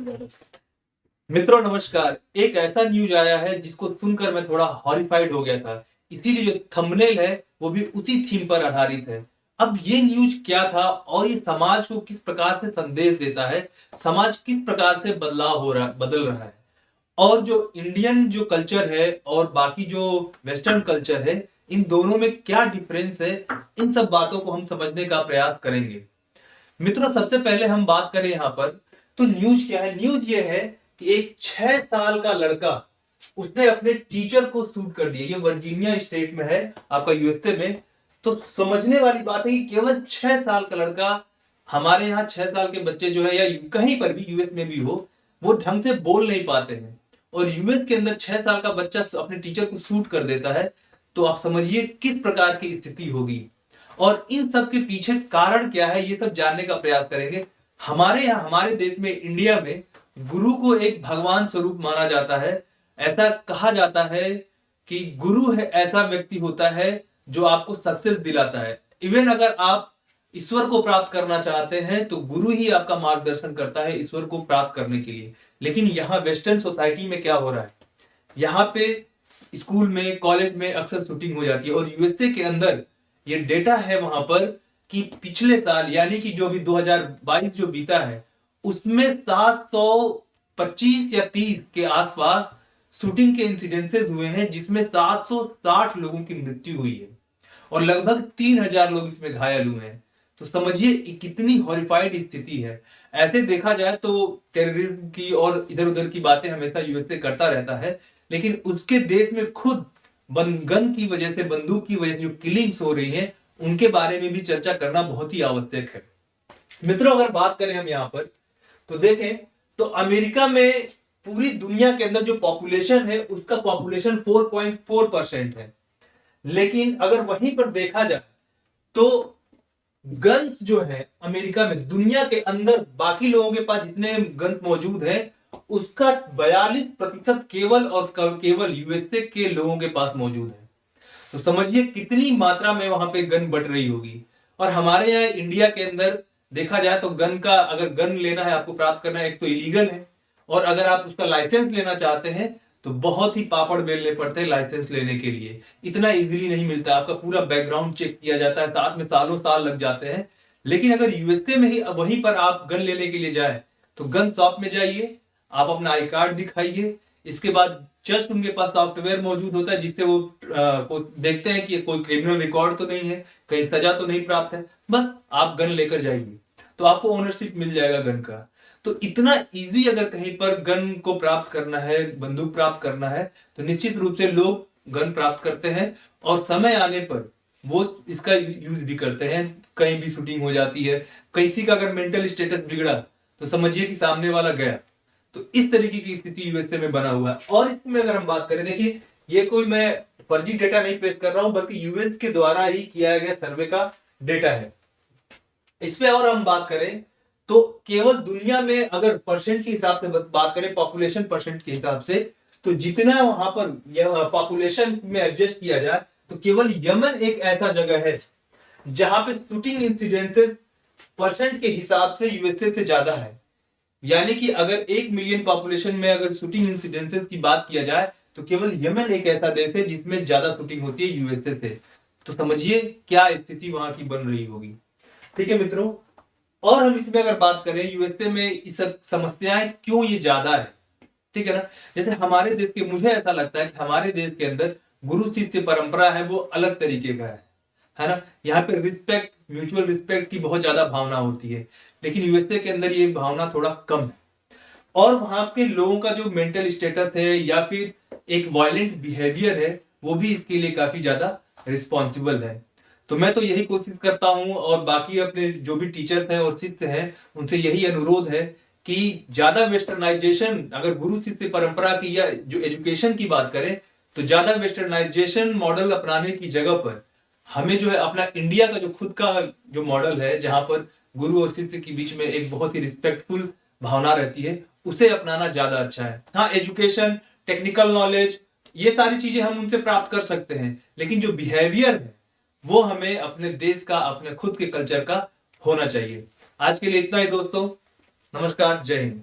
मित्रों नमस्कार। एक ऐसा न्यूज आया है जिसको सुनकर मैं थोड़ा हॉरिफाइड हो गया था। इसीलिए जो थंबनेल है वो भी उसी थीम पर आधारित है। अब ये न्यूज क्या था और ये समाज को किस प्रकार से संदेश देता है, समाज किस प्रकार से बदल रहा है, और जो इंडियन जो कल्चर है और बाकी जो वेस्टर्न कल्चर है, इन दोनों में क्या डिफरेंस है, इन सब बातों को हम समझने का प्रयास करेंगे। मित्रों सबसे पहले हम बात करें यहाँ पर, तो न्यूज क्या है। न्यूज ये है कि एक 6 साल का लड़का, उसने अपने टीचर को शूट कर दिया। ये वर्जीनिया स्टेट में है, आपका यूएसए में। तो समझने वाली बात है कि केवल 6 साल का लड़का, हमारे यहाँ 6 साल के बच्चे जो है या कहीं पर भी यूएस में भी हो, वो ढंग से बोल नहीं पाते हैं, और यूएस के अंदर 6 साल का बच्चा अपने टीचर को शूट कर देता है। तो आप समझिए किस प्रकार की स्थिति होगी, और इन सब के पीछे कारण क्या है, ये सब जानने का प्रयास करेंगे। हमारे यहाँ, हमारे देश में, इंडिया में गुरु को एक भगवान स्वरूप माना जाता है। ऐसा कहा जाता है कि गुरु है ऐसा व्यक्ति होता है जो आपको सक्सेस दिलाता है। इवन अगर आप ईश्वर को प्राप्त करना चाहते हैं तो गुरु ही आपका मार्गदर्शन करता है ईश्वर को प्राप्त करने के लिए। लेकिन यहाँ वेस्टर्न सोसाइटी में क्या हो रहा है, यहाँ पे स्कूल में, कॉलेज में अक्सर शूटिंग हो जाती है। और यूएसए के अंदर ये डेटा है वहां पर कि पिछले साल यानी कि जो भी 2022 जो बीता है, उसमें 725 या 30 के आसपास शूटिंग के इंसिडेंसेस हुए हैं, जिसमें 760 लोगों की मृत्यु हुई है और लगभग 3000 लोग इसमें घायल हुए हैं। तो समझिए कितनी हॉरिफाइड स्थिति है। ऐसे देखा जाए तो टेररिज्म की और इधर उधर की बातें हमेशा यूएसए करता रहता है, लेकिन उसके देश में खुद गन की वजह से, बंदूक की वजह से जो किलिंग्स हो रही हैं, उनके बारे में भी चर्चा करना बहुत ही आवश्यक है। मित्रों अगर बात करें हम यहाँ पर, तो देखें तो अमेरिका में पूरी दुनिया के अंदर जो पॉपुलेशन है उसका पॉपुलेशन 4.4% है। लेकिन अगर वहीं पर देखा जाए तो गन्स जो है अमेरिका में, दुनिया के अंदर बाकी लोगों के पास जितने गन्स मौजूद है उसका 42% केवल और केवल यूएसए के लोगों के पास मौजूद है। तो समझिए कितनी मात्रा में वहां पे गन बढ़ रही होगी। और हमारे यहाँ इंडिया के अंदर देखा जाए तो गन का, अगर गन लेना है, आपको प्राप्त करना है, एक तो इलीगल है, और अगर आप उसका लाइसेंस लेना चाहते हैं तो बहुत ही पापड़ बेलने पड़ते हैं लाइसेंस लेने के लिए। इतना इजीली नहीं मिलता, आपका पूरा बैकग्राउंड चेक किया जाता है, साथ में सालों साल लग जाते हैं। लेकिन अगर यूएसए में ही वहीं पर आप गन लेने के लिए जाए तो गन शॉप में जाइए, आप अपना आई कार्ड दिखाइए, इसके बाद जस्ट उनके पास सॉफ्टवेयर मौजूद होता है जिससे वो देखते हैं कि कोई क्रिमिनल रिकॉर्ड तो नहीं है, कहीं सजा तो नहीं प्राप्त है, बस आप गन लेकर जाइए तो आपको ओनरशिप मिल जाएगा गन का। तो इतना इजी अगर कहीं पर गन को प्राप्त करना है, बंदूक प्राप्त करना है, तो निश्चित रूप से लोग गन प्राप्त करते हैं, और समय आने पर वो इसका यूज भी करते हैं। कहीं भी शूटिंग हो जाती है, किसी का अगर मेंटल स्टेटस बिगड़ा तो समझिए कि सामने वाला गया। तो इस तरीके की स्थिति यूएसए में बना हुआ है। और इसमें अगर हम बात करें, देखिए ये कोई मैं फर्जी डेटा नहीं पेश कर रहा हूं, बल्कि यूएस के द्वारा ही किया गया सर्वे का डेटा है। इसमें और हम बात करें तो केवल दुनिया में अगर परसेंट के हिसाब से बात करें, पॉपुलेशन परसेंट के हिसाब से, तो जितना वहां पर पॉपुलेशन में एडजस्ट किया जाए तो केवल यमन एक ऐसा जगह है जहां पे शूटिंग इंसिडेंसेस परसेंट के हिसाब से यूएसए से ज्यादा है। यानी कि अगर 1 मिलियन पॉपुलेशन में अगर शूटिंग इंसिडेंसेस की बात किया जाए तो केवल यमन एक ऐसा देश है जिसमें ज्यादा शूटिंग होती है यूएसए से। तो समझिए क्या स्थिति वहां की बन रही होगी। ठीक है मित्रों, और हम इसमें अगर बात करें यूएसए में इस सब समस्याएं क्यों ये ज्यादा है, ठीक है ना। जैसे हमारे देश के, मुझे ऐसा लगता है कि हमारे देश के अंदर गुरु शिष्य परंपरा है वो अलग तरीके का है ना। यहाँ पे रिस्पेक्ट, म्यूचुअल रिस्पेक्ट की बहुत ज्यादा भावना होती है, लेकिन यूएसए के अंदर ये भावना थोड़ा कम है। और वहां के लोगों का जो मेंटल स्टेटस है या फिर एक वायलेंट बिहेवियर है, वो भी इसके लिए काफी ज्यादा रिस्पॉन्सिबल है। तो मैं तो यही कोशिश करता हूं, और बाकी अपने जो भी टीचर्स हैं और शिष्य हैं उनसे यही अनुरोध है कि ज्यादा वेस्टर्नाइजेशन, अगर गुरु शिष्य परंपरा की या जो एजुकेशन की बात करें, तो ज्यादा वेस्टर्नाइजेशन मॉडल अपनाने की जगह पर हमें जो है अपना इंडिया का जो खुद का जो मॉडल है, जहां पर गुरु और शिष्य के बीच में एक बहुत ही रिस्पेक्टफुल भावना रहती है, उसे अपनाना ज्यादा अच्छा है। हाँ, एजुकेशन, टेक्निकल नॉलेज, ये सारी चीजें हम उनसे प्राप्त कर सकते हैं, लेकिन जो बिहेवियर है वो हमें अपने देश का, अपने खुद के कल्चर का होना चाहिए। आज के लिए इतना ही दोस्तों। नमस्कार, जय हिंद।